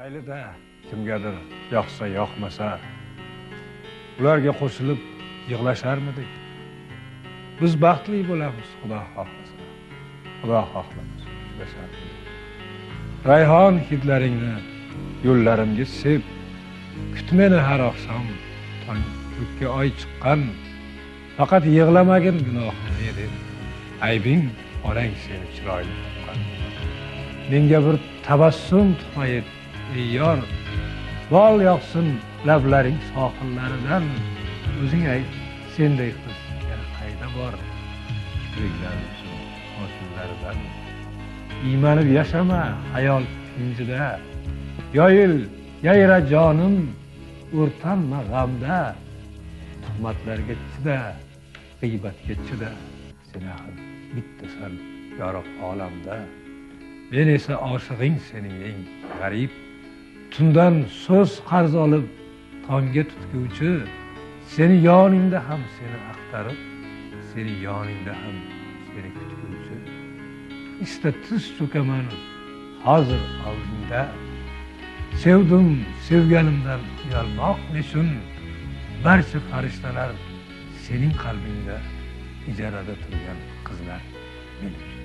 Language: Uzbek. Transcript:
Aylida kimgadir yoqsa yoqmasa, ularga qo'shilib yig'lasharmidik? Biz baxtli bo'lamiz, Xudo xohlasa. Xudo xohlasa yig'lasharmidik. Rayhon hidlaringni yo'llarimga sep, kut meni har oqshom tong ko'kka oy chiqqan. Faqat yig'lamagin gunohimni deb, aybing onang seni chiroyli topgan. Menga bir tabassum tutmayib, ey yor, bol yoqsin lablaring sohillaridan. O'zing ayt, senday qiz yana qayda bor? Kipriklar uchun hoshillaridan. Iymanib yashama hayol tinchida, yoyil, yayra jonim, o'rtanma g'amda. Tuhmatlarga chida, g'iybatga chida, sen axir bittasan yorug' olamda. Men esa oshig'ing sening eng g'arib, tundan so'z qarz olib tongga tutguvchi, seni yoningda ham seni axtarib, seni yoningda ham seni kutguvchi. Ista tiz cho'kaman hozir oldingda, sevdim sevganimdan uyalmoq nechun? Barcha farishtalar sening qalbingda, ijarada turgan qizlar men uchun.